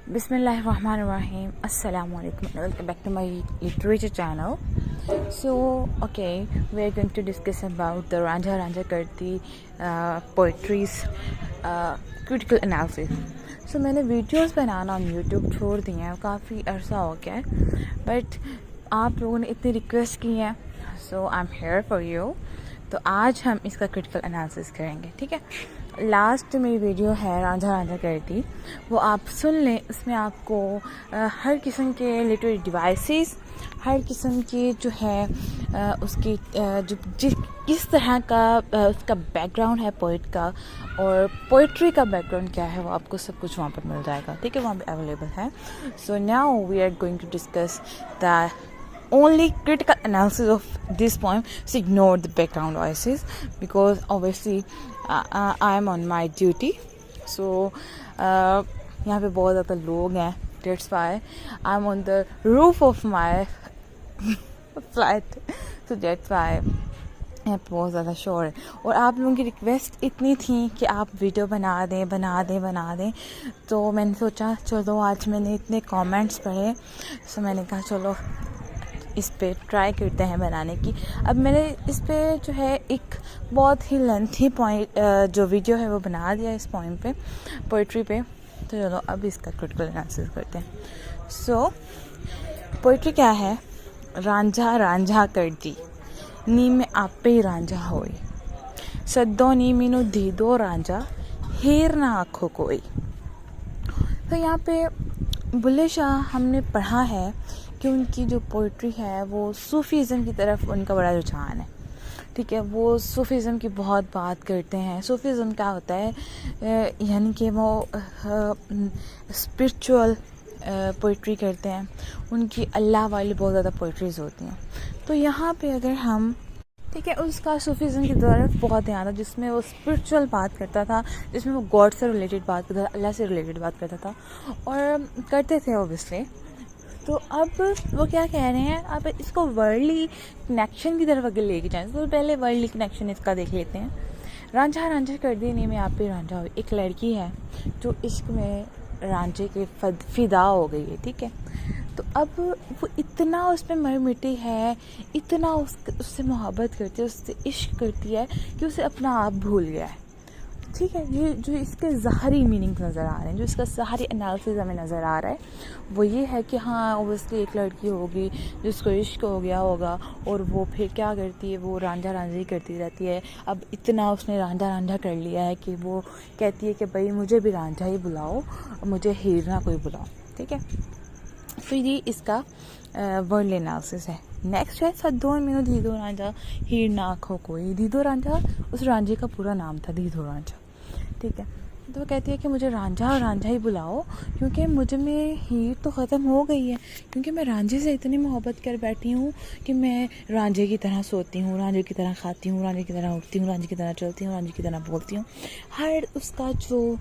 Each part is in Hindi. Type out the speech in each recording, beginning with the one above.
Bismillahirrahmanirrahim. Assalamualaikum. Welcome back to my literature channel. So, okay, we are going to discuss about the Ranjha Karti poetry's critical analysis. So, मैंने वीडियोस बनाना on YouTube छोड़ दिए हैं, काफ़ी अरसा हो गया है, बट आप लोगों ने इतनी रिक्वेस्ट की है, so I'm here for you. तो आज हम इसका क्रिटिकल एनालिसिस करेंगे, ठीक है। लास्ट मेरी वीडियो है रांझा करती, वो आप सुन लें। उसमें आपको हर किस्म के लिटरेरी डिवाइसेस, हर किस्म की जो है उसकी जो किस तरह का उसका बैकग्राउंड है पोइट का, और पोइट्री का बैकग्राउंड क्या है, वो आपको सब कुछ वहाँ पर मिल जाएगा, ठीक है। वहाँ पे अवेलेबल है। So now we are going to discuss the only critical analysis of this poem. So ignore the background voices because obviously I am on my duty. So यहाँ पे बहुत ज़्यादा लोग हैं, that's why I'm on the roof of my flat. So that's why यहाँ पे बहुत ज़्यादा शोर है। और आप लोगों की रिक्वेस्ट इतनी थी कि आप वीडियो बना दें, तो मैंने सोचा चलो आज मैंने इतने कमेंट्स पढ़े, so मैंने कहा चलो इस पे ट्राई करते हैं बनाने की। अब मैंने इस पे जो है एक बहुत ही लेंथी पॉइंट जो वीडियो है वो बना दिया इस पोएम पे, पोइट्री पे। तो चलो अब इसका क्रिटिकल एनालिसिस करते हैं। सो पोइट्री क्या है? रांझा करती नी में आपे रांझा होई, सद्दो नी मीनू दीदो रांझा, हीर ना आँखों कोई। तो यहाँ पे बुल्ले शाह हमने पढ़ा है कि उनकी जो पोइट्री है वो सूफ़ीज़म की तरफ उनका बड़ा रुझान है, ठीक है। वो सूफ़ीज़म की बहुत बात करते हैं। सूफ़ीज़म क्या होता है, यानी कि वो स्पिरिचुअल पोइट्री करते हैं। उनकी अल्लाह वाली बहुत ज़्यादा पोइट्रीज़ होती हैं। तो यहाँ पे अगर हम, ठीक है, उसका सूफ़ीज़म की तरफ बहुत ध्यान था, जिसमें वो स्पिरिचुअल बात करता था, जिसमें वो गॉड से रिलेटेड बात करता था, अल्लाह से रिलेटेड बात करता था और करते थे ऑब्वियसली। तो अब वो क्या कह रहे हैं, आप इसको वर्ल्डली कनेक्शन की तरफ अगर लेके जाएं तो पहले वर्ल्डली कनेक्शन इसका देख लेते हैं। रांझा कर दी नहीं में आप पे रांझा हो। एक लड़की है जो इश्क में रांझे के फिदा हो गई है, ठीक है। तो अब वो इतना उस पर मर मिटी है, इतना उससे मोहब्बत करती है, उससे इश्क करती है कि उसे अपना आप भूल गया है, ठीक है। ये जो इसके ज़ाहरी मीनिंग नज़र आ रहे हैं, जो इसका ज़ाहरी एनालिसिस हमें नज़र आ रहा है, वो ये है कि हाँ ओबियसली एक लड़की होगी जिसको इश्क हो गया होगा, और वो फिर क्या करती है, वो रांझा करती रहती है। अब इतना उसने रांझा कर लिया है कि वो कहती है कि भाई मुझे भी रांझा ही बुलाओ, मुझे हीर ना कोई बुलाओ, ठीक है। तो ये इसका वर्ल्ड एनालिसिस है। नेक्स्ट है सद्दो मीनू दीदो रांझा, हीर ना आँखों कोई। दीदो रांझा उस रांझे का पूरा नाम था, दीदो रांझा, ठीक है। तो वो कहती है कि मुझे रांझा ही बुलाओ, क्योंकि मुझ में हीर तो ख़त्म हो गई है, क्योंकि मैं रांझे से इतनी मोहब्बत कर बैठी हूँ कि मैं रांझे की तरह सोती हूँ, रांझे की तरह खाती हूँ, रांझे की तरह उठती हूँ, रांझे की तरह चलती हूँ, रांझे की तरह बोलती हूँ। हर उसका जो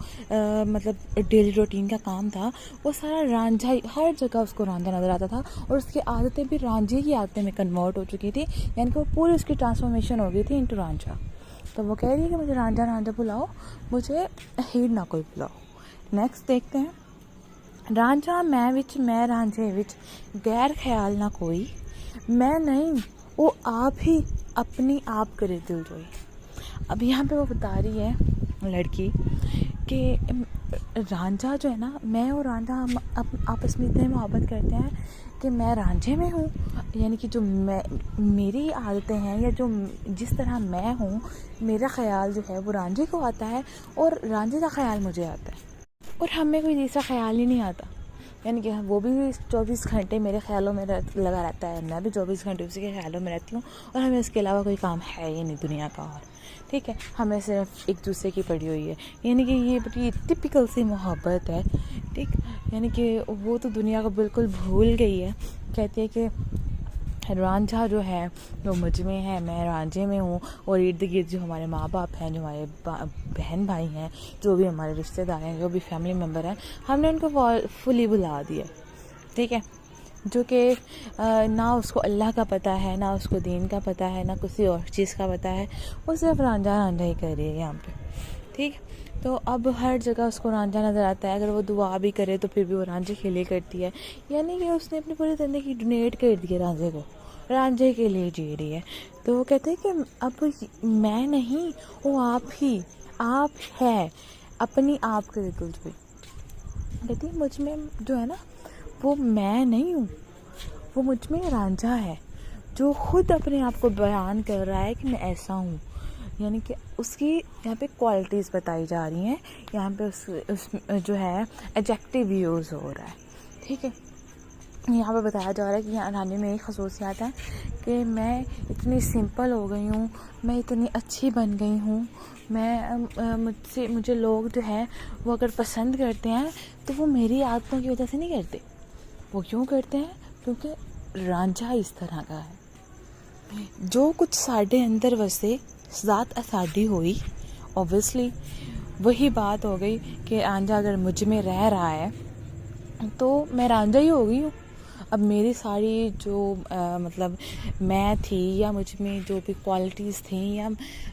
मतलब डेली रूटीन का काम था वो सारा रांझा ही, हर जगह उसको रांझा नज़र आता था, और उसकी आदतें भी रांझे की आदतें में कन्वर्ट हो चुकी थी, यानी कि वो पूरी उसकी ट्रांसफॉर्मेशन हो गई थी इनटू रांझा। तो वो कह रही है कि मुझे रांझा बुलाओ, मुझे हीर ना कोई बुलाओ। नेक्स्ट देखते हैं। रांझा मैं रांझे विच, गैर ख्याल ना कोई, मैं नहीं वो आप ही अपनी आप करे दिल जोई। अब यहाँ पे वो बता रही है लड़की कि रांझा जो है ना, मैं और रांझा हम आपस में इतने मोहब्बत करते हैं कि मैं रांझे में हूँ, यानी कि जो मैं मेरी आदतें हैं या जो जिस तरह मैं हूँ, मेरा ख्याल जो है वो रांझे को आता है और रांझे का ख्याल मुझे आता है, और हमें कोई दूसरा ख्याल ही नहीं आता। यानी कि वो भी 24 घंटे मेरे ख्यालों में लगा रहता है, मैं भी 24 घंटे उसी के ख्यालों में रहती हूँ, और हमें इसके अलावा कोई काम है ही नहीं दुनिया का, और ठीक है, हमें सिर्फ एक दूसरे की पड़ी हुई है। यानी कि ये बड़ी टिपिकल सी मोहब्बत है, ठीक। यानी कि वो तो दुनिया को बिल्कुल भूल गई है। कहती है कि रांझा जो है वो मुझ में है, मैं रांझे में हूँ, और इर्द गिर्द जो हमारे माँ बाप हैं, जो हमारे बहन भाई हैं, जो भी हमारे रिश्तेदार हैं, जो भी फैमिली मेम्बर हैं, हमने उनको फुली भुला दिया, ठीक है। जो कि ना उसको अल्लाह का पता है, ना उसको दीन का पता है, ना किसी और चीज़ का पता है, वो सिर्फ रांझा ही कर रही है यहाँ पे, ठीक। तो अब हर जगह उसको रांझा नज़र आता है, अगर वो दुआ भी करे तो फिर भी वो रांझे के लिए करती है, यानी कि उसने अपनी पूरी ज़िंदगी डोनेट कर दी है रांझे को, रांझे के लिए जी रही है। तो वो कहते हैं कि अब मैं नहीं, वो आप है अपनी आप के बिल्कुल भी। कहती है मुझ में जो है ना वो मैं नहीं हूँ, वो मुझ में रांझा है जो खुद अपने आप को बयान कर रहा है कि मैं ऐसा हूँ। यानी कि उसकी यहाँ पे क्वालिटीज़ बताई जा रही हैं, यहाँ पे उस जो है एडजेक्टिव यूज़ हो रहा है, ठीक है। यहाँ पे बताया जा रहा है कि यहाँ रानी में एक खसूसियात है कि मैं इतनी सिंपल हो गई हूँ, मैं इतनी अच्छी बन गई हूँ, मैं मुझे लोग जो है वो अगर पसंद करते हैं तो वो मेरी आदतों की वजह से नहीं करते। वो क्यों करते हैं? क्योंकि रांझा इस तरह का है। जो कुछ साढ़े अंदर वसे ज़ात असाडी हुई, ऑब्वियसली वही बात हो गई कि रांझा अगर मुझ में रह रहा है तो मैं रांझा ही हो गई हूँ। अब मेरी सारी जो मतलब मैं थी या मुझ में जो भी क्वालिटीज़ थी या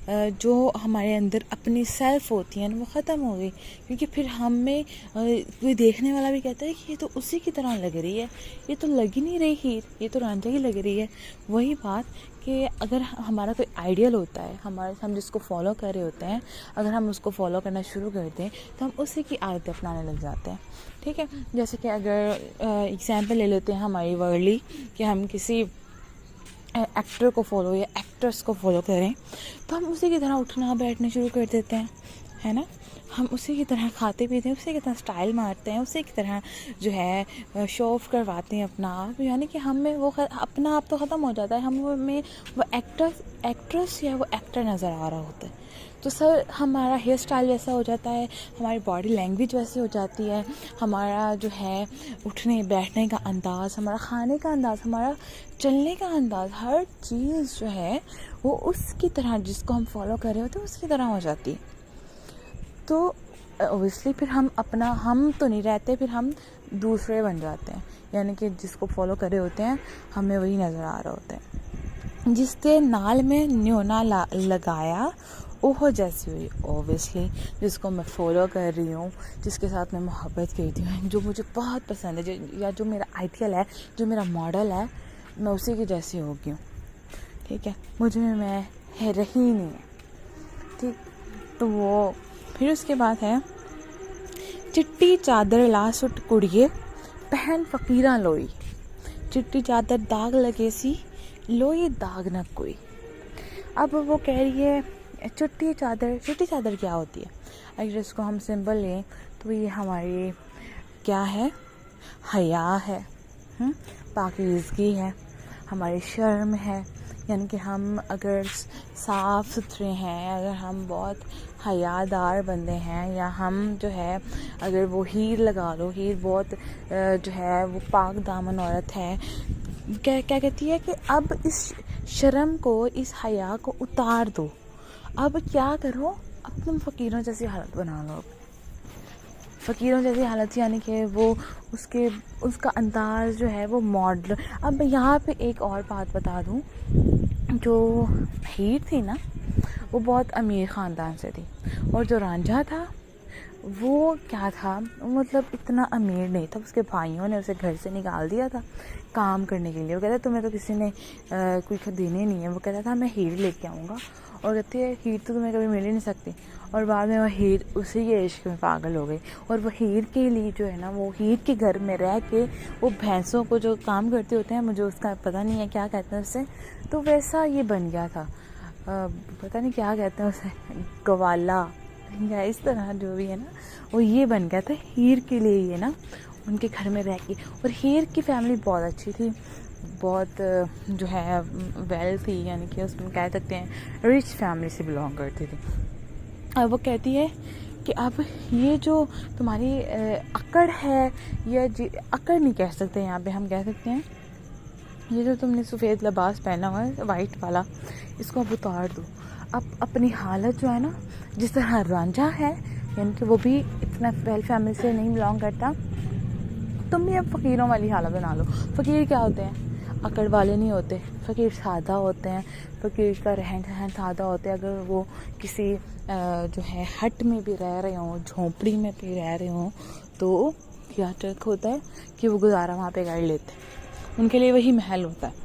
जो हमारे अंदर अपनी सेल्फ होती हैं वो ख़त्म हो गई, क्योंकि फिर हम में कोई देखने वाला भी कहता है कि ये तो उसी की तरह लग रही है, ये तो लग ही नहीं रही हीर, ये तो रांझा ही लग रही है। वही बात कि अगर हमारा कोई आइडियल होता है, हम जिसको फॉलो कर रहे होते हैं, अगर हम उसको फॉलो करना शुरू कर दें तो हम उसी की आदतें अपनाने लग जाते हैं, ठीक है। जैसे कि अगर एग्जांपल ले लेते हैं हमारी वर्ल्डली, कि हम किसी एक्टर को फॉलो या एक्ट्रेस को फॉलो करें तो हम उसी की तरह उठना बैठना शुरू कर देते हैं, है ना। हम उसी की तरह खाते पीते हैं, उसी की तरह स्टाइल मारते हैं, उसी की तरह जो है शो ऑफ करवाते हैं अपना आप, यानी कि हम में वो अपना आप तो ख़त्म हो जाता है, हम में वो एक्ट्रेस या वो एक्टर नज़र आ रहा होता है। तो सर हमारा हेयर स्टाइल वैसा हो जाता है, हमारी बॉडी लैंग्वेज वैसी हो जाती है, हमारा जो है उठने बैठने का अंदाज़, हमारा खाने का अंदाज़, हमारा चलने का अंदाज़, हर चीज़ जो है वो उसकी तरह, जिसको हम फॉलो कर रहे होते हैं उसकी तरह हो जाती है। तो ओबियसली फिर हम तो नहीं रहते, फिर हम दूसरे बन जाते हैं, यानी कि जिसको फॉलो कर रहे होते हैं हमें वही नज़र आ रहा होता है। जिसके नाल में न्योना लगाया ओहो जैसी हुई, ओबियसली जिसको मैं फॉलो कर रही हूँ, जिसके साथ मैं मोहब्बत करती हूँ, जो मुझे बहुत पसंद है, या जो मेरा आइडियल है, जो मेरा मॉडल है, मैं उसी की जैसी हो गई हूँ, ठीक है। मुझे मैं रही नहीं है, ठीक। तो वो फिर उसके बाद है चिट्टी चादर ला सुट कुड़िए पहन फकीरा लोई, चिट्टी चादर दाग लगे सी लोई दाग न कोई। अब वो कह रही है चिट्टी चादर क्या होती है? अगर इसको हम सिंबल लें तो ये हमारी क्या है? हया है, पाकीज़गी है, हमारी शर्म है, यानी कि हम अगर साफ़ सुथरे हैं, अगर हम बहुत हयादार बंदे हैं, या हम जो है अगर वो हीर लगा लो, हीर बहुत जो है वो पाक दामन औरत है, क्या कहती है कि अब इस शर्म को, इस हया को उतार दो, अब क्या करो, अब तुम फ़कीरों जैसी हालत बना लो। फ़कीरों जैसी हालत यानी कि वो उसका अंदाज़ जो है वो मॉडल। अब यहाँ पे एक और बात बता दूँ, जो हीर थी ना वो बहुत अमीर ख़ानदान से थी, और जो रांझा था वो क्या था, मतलब इतना अमीर नहीं था। उसके भाइयों ने उसे घर से निकाल दिया था काम करने के लिए। वो कहता तुम्हें तो किसी ने कुछ देने नहीं है। वो कहता था मैं हीर लेके आऊँगा, और कहती है हीर तो तुम्हें कभी मिल ही नहीं सकती। और बाद में वो हीर उसी के इश्क में पागल हो गई, और वो हीर के लिए जो है ना, वो हीर के घर में रह के वो भैंसों को जो काम करते होते हैं, मुझे उसका पता नहीं है क्या कहते हैं उसे, तो वैसा ये बन गया था, पता नहीं क्या कहते हैं उसे, गवाला या इस तरह जो भी है ना, वो ये बन गया था हीर के लिए, ये ना उनके घर में रह के। और हीर की फैमिली बहुत अच्छी थी, बहुत जो है वेल थी, यानी कि उसमें कह सकते हैं रिच फैमिली से बिलोंग करती थी। अब वो कहती है कि अब ये जो तुम्हारी अकड़ है, या अकड़ नहीं कह सकते यहाँ पे, हम कह सकते हैं ये जो तुमने सफ़ेद लिबास पहना हुआ है वाइट वाला, इसको अब उतार दो। अब अपनी हालत जो है ना, जिस तरह रांझा है, यानी कि वो भी इतना वेल फैमिली से नहीं बिलोंग करता, तुम भी अब फ़कीरों वाली हालत बना लो। फ़कीर क्या होते हैं? अकड़ वाले नहीं होते, फ़कीर सादा होते हैं, फ़कीर का रहन सहन सादा होता है। अगर वो किसी जो है हट में भी रह रहे हों, झोंपड़ी में भी रह रहे हों, तो क्या ट्रिक होता है कि वो गुजारा वहाँ पे कर लेते हैं, उनके लिए वही महल होता है।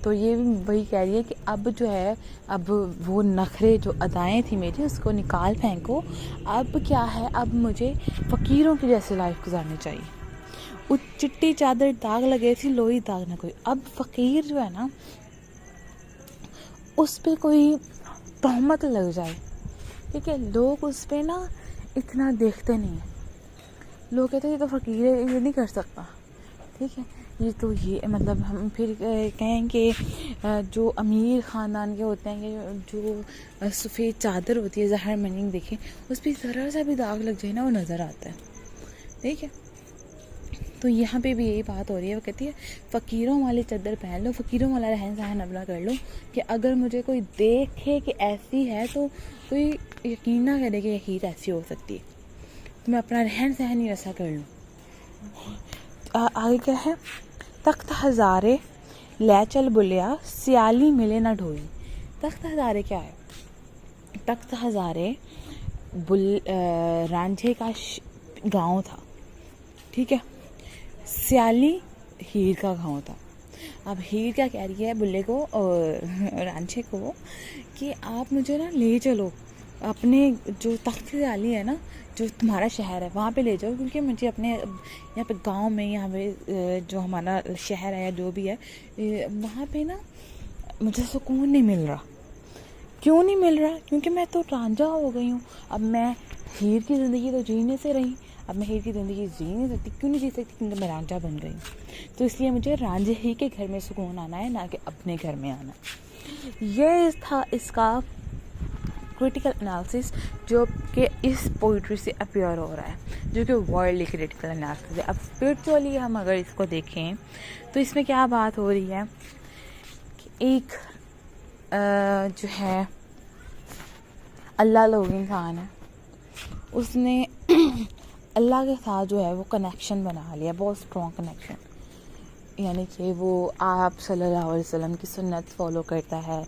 तो ये भी वही कह रही है कि अब जो है, अब वो नखरे जो अदाएँ थी मेरी उसको निकाल फेंको, अब क्या है, अब मुझे फ़कीरों की जैसी लाइफ गुजारनी चाहिए। उस चिट्टी चादर दाग लगे थी, लोई दाग ना कोई। अब फ़कीर जो है ना, उस पर कोई तहमत लग जाए, ठीक है, लोग उस पर ना इतना देखते नहीं हैं। लोग कहते हैं ये तो फ़कीर है, ये नहीं कर सकता, ठीक है, ये मतलब हम फिर कहें कि जो अमीर ख़ानदान के होते हैं, कि जो सफ़ेद चादर होती है, ज़हर मनिंग देखें, उस पर ज़रा सा भी दाग लग जाए ना, वो नज़र आता है, ठीक है। तो यहाँ पे भी यही बात हो रही है। वो कहती है फ़कीरों वाली चादर पहन लो, फ़कीरों वाला रहन सहन अपना कर लो, कि अगर मुझे कोई देखे कि ऐसी है तो कोई यकीन ना करे कि ये हीर ऐसी हो सकती है, तो मैं अपना रहन सहन ही ऐसा कर लूँ। आगे क्या है, तख्त हज़ारे ले चल बुलिया, सियाली मिले ना ढोई। तख्त हज़ारे क्या है? तख्त हज़ारे रांझे का गांव था, ठीक है। सियाली हीर का गांव था। अब हीर क्या कह रही है बुल्ले को और रांझे को कि आप मुझे ना ले चलो अपने जो तख्त सियाली है ना, जो तुम्हारा शहर है, वहाँ पे ले जाओ, क्योंकि मुझे अपने यहाँ पे गांव में, यहाँ पे जो हमारा शहर है या जो भी है, वहाँ पे ना मुझे सुकून नहीं मिल रहा। क्यों नहीं मिल रहा? क्योंकि मैं तो रांझा हो गई हूँ। अब मैं हीर की ज़िंदगी तो जीने से रही, अब मैं हीर की ज़िंदगी जी नहीं सकती। क्यों नहीं जी सकती? क्योंकि मैं रांझा बन गई। तो इसलिए मुझे रांझे ही के घर में सुकून आना है, ना कि अपने घर में आना। ये था इसका क्रिटिकल एनालिसिस, जो कि इस पोइट्री से अपीयर हो रहा है, जो कि वर्ल्डली क्रिटिकल एनालिसिस है। अब स्पिरिचुअली हम अगर इसको देखें तो इसमें क्या बात हो रही है कि एक जो है अल्लाह लोग इंसान है, उसने अल्लाह के साथ जो है वो कनेक्शन बना लिया, बहुत स्ट्रॉन्ग कनेक्शन। यानी कि वो आप सल्लल्लाहु अलैहि वसल्लम की सुन्नत फॉलो करता है,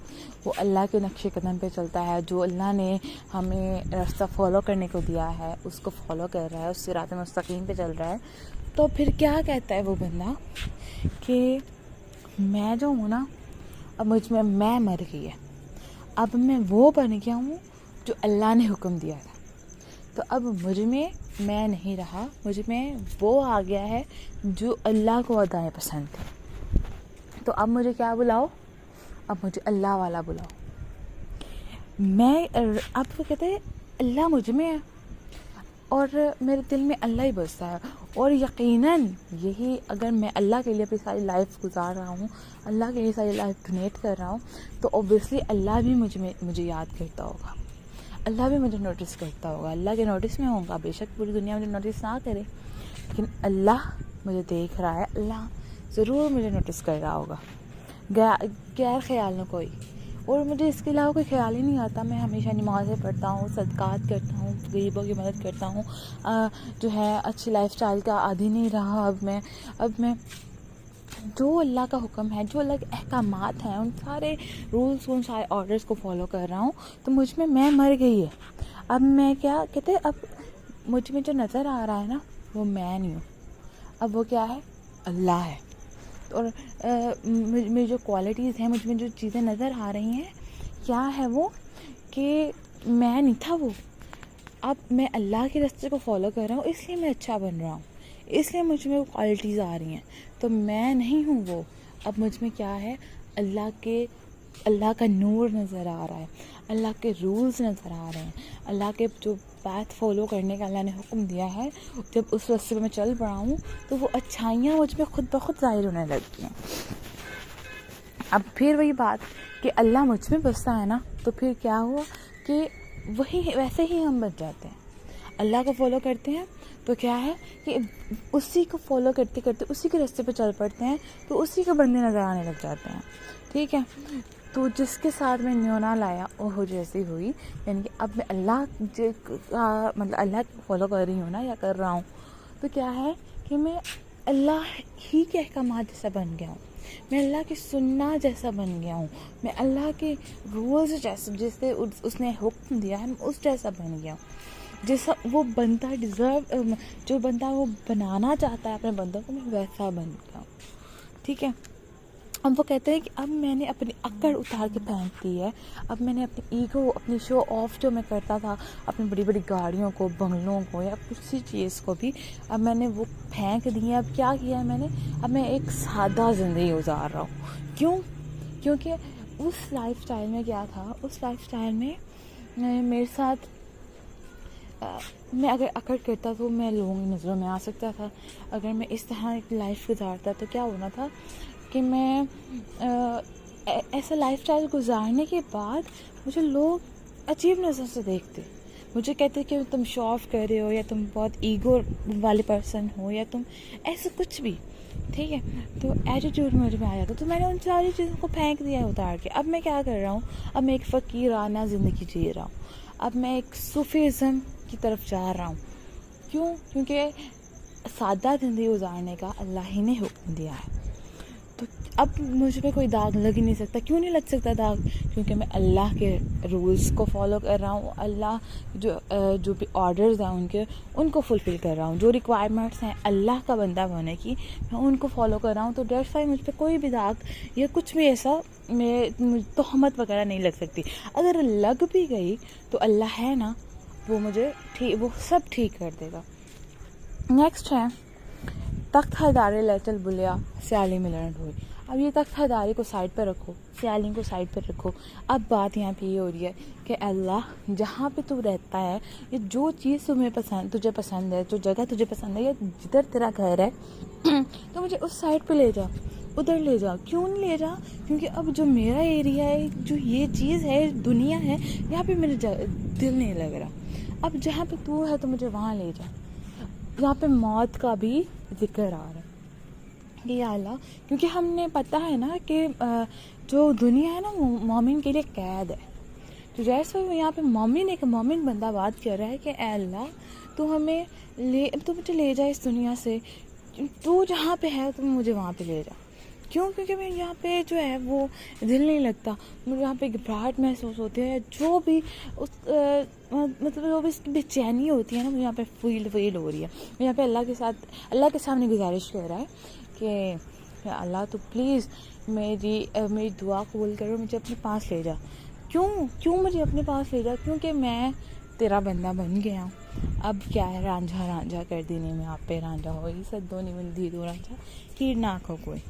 वो अल्लाह के नक्शे कदम पे चलता है, जो अल्लाह ने हमें रास्ता फॉलो करने को दिया है उसको फॉलो कर रहा है, उस सिरात मुस्तकीम पे चल रहा है। तो फिर क्या कहता है वो बंदा कि मैं जो हूँ ना, अब मुझ में मैं मर गई है, अब मैं वो बन गया हूँ जो अल्लाह ने हुक्म दिया था। तो अब मुझ में मैं नहीं रहा, मुझ में वो आ गया है जो अल्लाह को अदाएं पसंद थे। तो अब मुझे क्या बुलाओ? अब मुझे अल्लाह वाला बुलाओ। मैं अब वो कहते हैं अल्लाह मुझ में है और मेरे दिल में अल्लाह ही बसता है, और यकीनन यही अगर मैं अल्लाह के लिए अपनी सारी लाइफ गुजार रहा हूँ, अल्लाह के लिए सारी लाइफ डोनेट कर रहा हूँ, तो ऑब्वियसली अल्लाह भी मुझे याद करता होगा, अल्लाह भी मुझे नोटिस करता होगा। अल्लाह के नोटिस में होगा, बेशक पूरी दुनिया मुझे नोटिस ना करे, लेकिन अल्लाह मुझे देख रहा है, अल्लाह ज़रूर मुझे नोटिस कर रहा होगा। गैर ख्याल न कोई, और मुझे इसके अलावा कोई ख्याल ही नहीं आता। मैं हमेशा नमाज़ें पढ़ता हूँ, सदक़ात करता हूँ, गरीबों की मदद करता हूँ, जो है अच्छी लाइफस्टाइल का आदी नहीं रहा। अब मैं जो अल्लाह का हुक्म है, जो अल्लाह के अहकामात हैं, उन सारे रूल्स, उन सारे ऑर्डर्स को फॉलो कर रहा हूँ। तो मुझ में मैं मर गई है। अब मैं क्या कहते हैं, अब मुझ में जो नज़र आ रहा है ना, वो मैं नहीं हूँ, अब वो क्या है? अल्लाह है। और मेरी जो क्वालिटीज़ हैं, मुझ में जो चीज़ें नज़र आ रही हैं, क्या है वो कि मैं नहीं था वो, अब मैं अल्लाह के रास्ते को फॉलो कर रहा हूँ, इसलिए मैं अच्छा बन रहा हूँ, इसलिए मुझ में वो क्वालिटीज़ आ रही हैं। तो मैं नहीं हूँ वो, अब मुझ में क्या है? अल्लाह का नूर नज़र आ रहा है, अल्लाह के रूल्स नज़र आ रहे हैं, अल्लाह के जो बात फॉलो करने का अल्लाह ने हुक्म दिया है, जब उस रास्ते पे मैं चल पड़ा हूँ तो वो अच्छाइयाँ मुझ में खुद ब खुद ज़ाहिर होने लगती हैं। अब फिर वही बात कि अल्लाह मुझ में बसता है ना, तो फिर क्या हुआ कि वही वैसे ही हम बच जाते हैं। अल्लाह को फॉलो करते हैं तो क्या है कि उसी को फॉलो करते करते उसी के रास्ते पे चल पड़ते हैं, तो उसी के बंदे नज़र आने लग जाते हैं, ठीक है। तो जिसके साथ मैं न्योना लाया वो जैसी हुई, यानी कि अब मैं अल्लाह का मतलब अल्लाह को फॉलो कर रही हूँ ना, या कर रहा हूँ, तो क्या है कि मैं अल्लाह ही के अहकामात जैसा बन गया हूँ। मैं अल्लाह की सुन्ना जैसा बन गया हूँ, मैं अल्लाह के रूल्स जैसे जिससे उसने हुक्म दिया है उस जैसा बन गया हूँ। जैसा वो बंदा डिज़र्व, जो बंदा वो बनाना चाहता है अपने बंदों को, मैं वैसा बन गया हूँ। ठीक है। अब वो कहते हैं कि अब मैंने अपनी अकड़ उतार के फेंक दी है, अब मैंने अपनी ईगो, अपनी शो ऑफ जो मैं करता था अपनी बड़ी बड़ी गाड़ियों को, बंगलों को या किसी चीज़ को भी, अब मैंने वो फेंक दी है। अब क्या किया है मैंने, अब मैं एक सादा ज़िंदगी गुजार रहा हूँ। क्यों? क्योंकि उस लाइफस्टाइल में क्या था, उस लाइफस्टाइल में मेरे साथ मैं अगर अकड़ करता तो मैं लोगों की नज़रों में आ सकता था। अगर मैं इस तरह एक लाइफ गुजारता तो क्या होना था कि मैं ऐसा लाइफस्टाइल गुजारने के बाद मुझे लोग अजीब नज़र से देखते, मुझे कहते कि तुम शो ऑफ कर रहे हो, या तुम बहुत ईगो वाले पर्सन हो, या तुम ऐसा कुछ भी। ठीक है। तो एटीट्यूड मुझ में आ जाता, तो मैंने उन सारी चीज़ों को फेंक दिया है उतार के। अब मैं क्या कर रहा हूँ, अब मैं एक फ़कीराना ज़िंदगी जी रहा हूँ, अब मैं एक सूफीज़म की तरफ जा रहा हूँ। क्यों? क्योंकि सादा ज़िंदगी गुजारने का अल्लाह ही ने हुक्म दिया है। तो अब मुझ पे कोई दाग लग ही नहीं सकता। क्यों नहीं लग सकता दाग? क्योंकि मैं अल्लाह के रूल्स को फॉलो कर रहा हूँ, अल्लाह जो भी ऑर्डर्स हैं उनके, उनको फुलफ़िल कर रहा हूँ। जो रिक्वायरमेंट्स हैं अल्लाह का बंदा होने की, मैं उनको फॉलो कर रहा हूँ। तो डेट्स व्हाई मुझ पे कोई भी दाग या कुछ भी ऐसा तोहमत वगैरह नहीं लग सकती। अगर लग भी गई तो अल्लाह है ना, वो मुझे वो सब ठीक कर देगा। नेक्स्ट है तख्त हदारे लचल बुलिया स्याली मिलन हुई। अब ये तख्त हदारी को साइड पर रखो, स्याली को साइड पर रखो। अब बात यहाँ पे ये हो रही है कि अल्लाह जहाँ पे तू रहता है, ये जो चीज़ तुझे पसंद है, जो जगह तुझे पसंद है, या जिधर तेरा घर है तो मुझे उस साइड पे ले जा, उधर ले जा। क्यों नहीं ले जा? क्योंकि अब जो मेरा एरिया है, जो ये चीज़ है, दुनिया है, यहाँ पे मेरा दिल नहीं लग रहा। अब जहाँ पे तू है तो मुझे वहाँ ले जा। यहाँ पे मौत का भी जिक्र आ रहा है कि या अल्लाह, क्योंकि हमने पता है ना कि जो दुनिया है ना वो मोमिन के लिए कैद है। तो जैसे यहाँ पे मोमिन बंदा बात कर रहा है कि ए अल्लाह तू मुझे ले जा इस दुनिया से, तू जहाँ पे है तुम मुझे वहाँ पे ले जा। क्यों? क्योंकि मैं यहाँ पे जो है वो दिल नहीं लगता, मुझे यहाँ पे घबराहट महसूस होती है, जो भी मतलब जो भी बेचैनी होती है ना, मुझे यहाँ पे फील हो रही है। मैं यहाँ पे अल्लाह के सामने गुजारिश कर रहा है कि अल्लाह तो प्लीज़ मेरी दुआ कबूल करो, मुझे अपने पास ले जा। क्यों मुझे अपने पास ले जा? क्योंकि मैं तेरा बंदा बन गया हूँ। अब क्या है, रांझा कर देने में आप पे रांझा हो, सद्दो निबंधी दो रांझा कीड़ ना खो कोई।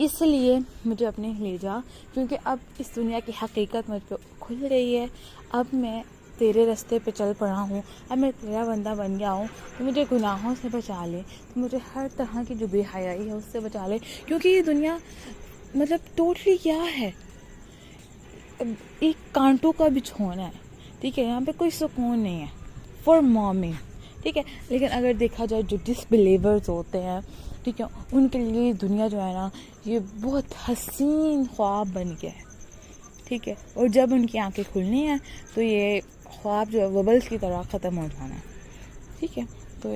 इसलिए मुझे अपने ले जा, क्योंकि अब इस दुनिया की हकीकत मुझ पर खुल रही है। अब मैं तेरे रास्ते पे चल पड़ा हूँ, अब मैं तेरा बंदा बन गया हूँ। तो मुझे गुनाहों से बचा ले, तो मुझे हर तरह की जो बेहयाई है उससे बचा ले। क्योंकि ये दुनिया मतलब टोटली क्या है, एक कांटों का बिछौना है। ठीक है। यहाँ पे कोई सुकून नहीं है फॉर मोमिन। ठीक है। लेकिन अगर देखा जाए जो डिसबिलीवर्स होते हैं, ठीक है, उनके लिए दुनिया जो है ना, ये बहुत हसीन ख्वाब बन गया है। ठीक है। और जब उनकी आंखें खुलनी है तो ये ख्वाब जो है बबल्स की तरह ख़त्म हो जाना है। ठीक है। तो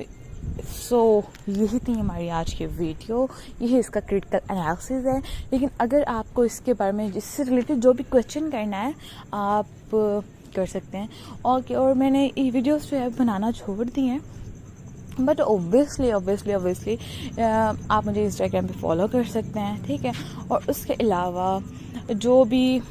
यही थी हमारी आज की वीडियो, यही इसका क्रिटिकल एनालिसिस है। लेकिन अगर आपको इसके बारे में, इससे रिलेटेड जो भी क्वेश्चन करना है आप कर सकते हैं। और मैंने ये वीडियोस जो है बनाना छोड़ दी हैं, बट ओब्वियसली आप मुझे इंस्टाग्राम पे फॉलो कर सकते हैं। ठीक है। और उसके अलावा जो भी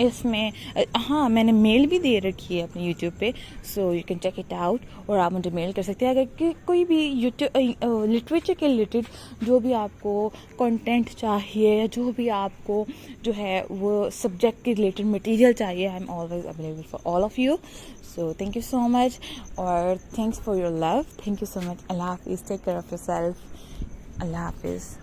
इसमें हाँ, मैंने मेल भी दे रखी है अपने यूट्यूब पे, so you can check it out. और आप मुझे मेल कर सकते हैं अगर कोई भी यूट्यूब लिटरेचर के रिलेटेड जो भी आपको कंटेंट चाहिए, या जो भी आपको जो है वो सब्जेक्ट के रिलेटेड मटेरियल चाहिए। I am always available for all of you. So thank you so much, और thanks for your love. Thank you so much. अल्लाह हाफिज़। Take care of yourself. अल्लाह हाफिज़।